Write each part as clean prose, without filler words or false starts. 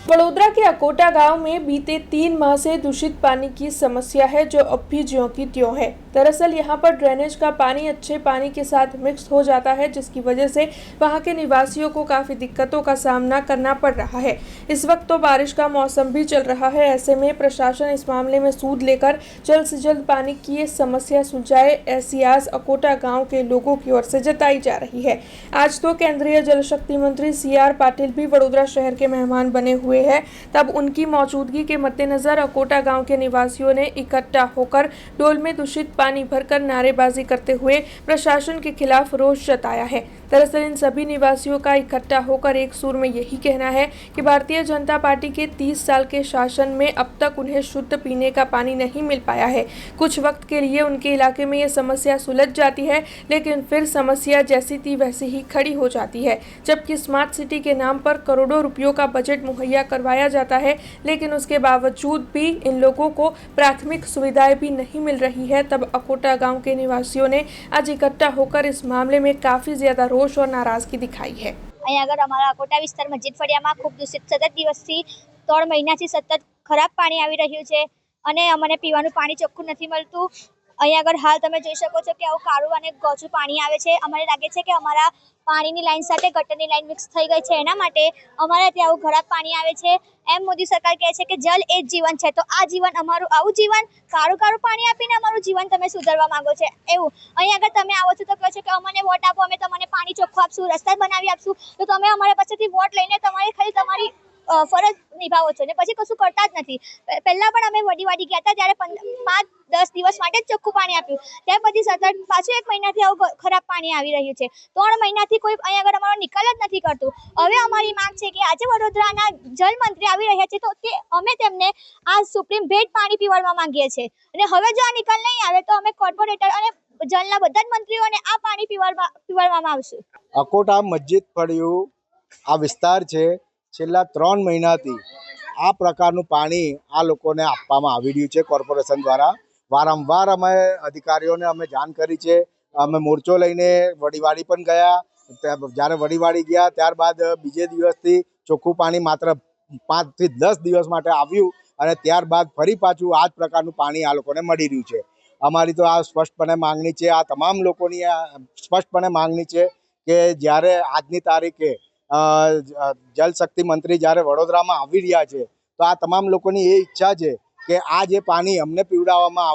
वडोदरा के अकोटा गांव में बीते 3 माह से दूषित पानी की समस्या है, जो अब भी ज्यों की त्यों है। दरअसल यहां पर ड्रेनेज का पानी अच्छे पानी के साथ मिक्स हो जाता है, जिसकी वजह से वहां के निवासियों को काफी दिक्कतों का सामना करना पड़ रहा है। इस वक्त तो बारिश का मौसम भी चल रहा है, ऐसे में प्रशासन इस मामले में सूद लेकर जल्द से जल्द पानी की ये समस्या सुलझाए, ऐसी आस अकोटा गाँव के लोगों की ओर से जताई जा रही है। आज तो केंद्रीय जल शक्ति मंत्री CR पाटिल भी वडोदरा शहर के मेहमान बने हुए है। तब उनकी मौजूदगी के मद्देनजर अकोटा गांव के निवासियों ने इकट्ठा होकर डोल में दूषित पानी भरकर नारेबाजी करते हुए प्रशासन के खिलाफ रोष जताया है। दरअसल इन सभी निवासियों का इकट्ठा होकर एक सुर में यही कहना है कि भारतीय जनता पार्टी के 30 साल के शासन में अब तक उन्हें शुद्ध पीने का पानी नहीं मिल पाया है। कुछ वक्त के लिए उनके इलाके में ये समस्या सुलझ जाती है, लेकिन फिर समस्या जैसी थी वैसी ही खड़ी हो जाती है। जबकि स्मार्ट सिटी के नाम पर करोड़ों रुपयों का बजट मुहैया करवाया जाता है, लेकिन उसके बावजूद भी इन लोगों को प्राथमिक सुविधाएं भी नहीं मिल रही है। तब अकोटा गांव के निवासियों ने आज इकट्ठा होकर इस मामले में काफी ज्यादा रोष और नाराजगी दिखाई है। અહીં આગળ અમારા અકોટા વિસ્તાર મસ્જિદ ફળિયામાં ખૂબ દૂષિત સતત દિવસથી 3 મહિનાથી સતત ખરાબ પાણી આવી રહ્યું છે અને અમને પીવાનું પાણી ચોખ્ખું નથી મળતું। અહીં આગળ હાલ તમે જોઈ શકો છો કે આવું કાળું અને ગોચું પાણી આવે છે। અમને લાગે છે કે અમારા પાણીની લાઈન સાથે ગટરની લાઈન મિક્સ થઈ ગઈ છે, એના માટે અમારે ત્યાં આવું ખરાબ પાણી આવે છે। એમ મોદી સરકાર કહે છે કે જલ એ જ જીવન છે, તો આ જીવન અમારું આવું જીવન કાળું કાળું પાણી આપીને અમારું જીવન તમે સુધારવા માંગો છો એવું। અહીં આગળ તમે આવો છો તો કહો છો કે અમને વોટ આપો, અમે તમને પાણી ચોખ્ખું આપશું, રસ્તા બનાવી આપશું, તો તમે અમારા પાસેથી વોટ લઈને તમારી ખાલી તમારી ફરજ નિભાવો છો ને પછી કશું કરતા જ નથી। પહેલાં પણ અમે વડીવાડી ગયા હતા ત્યારે 5-10 દિવસ માટે જ ચોખ્ખું પાણી આપ્યું, ત્યાર પછી સતત પાછું 1 મહિનાથી આવું ખરાબ પાણી આવી રહ્યું છે। 3 મહિનાથી કોઈ અહીં આગળ અમારો નિકાલ જ નથી કરતું। હવે અમારી માંગ છે કે આજે વડોદરાના જલમંત્રી આવી રહ્યા છે, તો તે અમે તેમને આ સુપ્રીમ ભેટ પાણી પીવડાવવા માંગીએ છીએ અને હવે જો આ નિકાલ નહીં આવે તો અમે કોર્પોરેટર અને જલના બધા જ મંત્રીઓને આ પાણી પીવડાવવામાં આવશે। અકોટા મસ્જિદ ફળિયું આ વિસ્તાર છે, છેલ્લા 3 મહિનાથી આ પ્રકારનું પાણી આ લોકોને આપવામાં આવી રહ્યું છે કોર્પોરેશન દ્વારા। વારંવાર અમે અધિકારીઓને અમે જાણ કરી છે। અમે મોરચો લઈને વડીવાડી પણ ગયા। જ્યારે વડીવાડી ગયા ત્યારબાદ બીજે દિવસથી ચોખ્ખું પાણી માત્ર 5 થી 10 દિવસ માટે આવ્યું અને ત્યારબાદ ફરી પાછું આ જ પ્રકારનું પાણી આ લોકોને મળી રહ્યું છે। અમારી તો આ સ્પષ્ટપણે માંગણી છે, આ તમામ લોકોની સ્પષ્ટપણે માંગણી છે કે જ્યારે આજની તારીખે જલ શક્તિ મંત્રી જ્યારે વડોદરામાં આવી રહ્યા છે, તો આ તમામ લોકોની એ ઈચ્છા છે કે આ જે પાણી અમને પીવડાવવામાં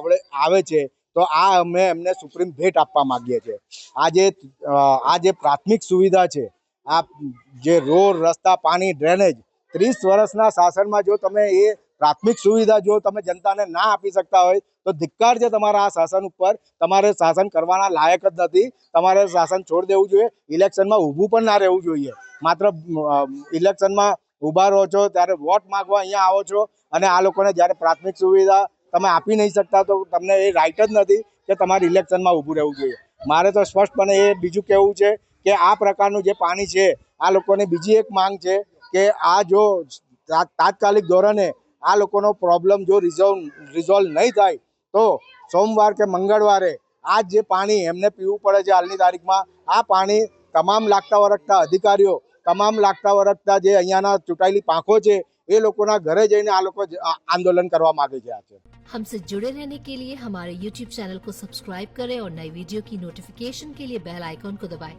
આવે છે, તો આ અમે એમને સુપ્રીમ ભેટ આપવા માંગીએ છીએ। આ જે પ્રાથમિક સુવિધા છે, આ જે રોડ રસ્તા પાણી ડ્રેનેજ 30 વર્ષના શાસનમાં જો તમે એ પ્રાથમિક સુવિધા જો તમે જનતાને ના આપી શકતા હોય તો ધિક્કાર છે તમારા આ શાસન ઉપર। તમારે શાસન કરવાના લાયક જ નથી, તમારે શાસન છોડી દેવું જોઈએ। ઇલેક્શનમાં ઊભું પણ ના રહેવું જોઈએ। માત્ર ઇલેક્શનમાં ઊભા રહો છો ત્યારે વોટ માંગવા અહીંયા આવો છો અને આ લોકોને જ્યારે પ્રાથમિક સુવિધા તમે આપી નહીં શકતા તો તમને એ રાઇટ જ નથી કે તમારે ઇલેક્શનમાં ઊભું રહેવું જોઈએ। મારે તો સ્પષ્ટપણે એ બીજું કહેવું છે કે આ પ્રકારનું જે પાણી છે, આ લોકોની બીજી એક માંગ છે કે આ જો તાત્કાલિક ધોરણે આ લોકોનો પ્રોબ્લેમ જો રિઝોલ્વ નહીં થાય તો સોમવાર કે મંગળવારે આ જે પાણી એમને પીવું પડે છે હાલની તારીખમાં, આ પાણી તમામ લાગતા વળગતા અધિકારીઓ, તમામ લાગતા વળગતા જે અહીંયાના ચૂંટાયેલી પાંખો છે એ લોકોના ઘરે જઈને આ લોકો આંદોलन કરવા માંગે છે। हमसे जुड़े रहने के लिए हमारे YouTube चैनल को सब्सक्राइब करें और नई वीडियो की नोटिफिकेशन के लिए बेल आइकॉन को दबाएं।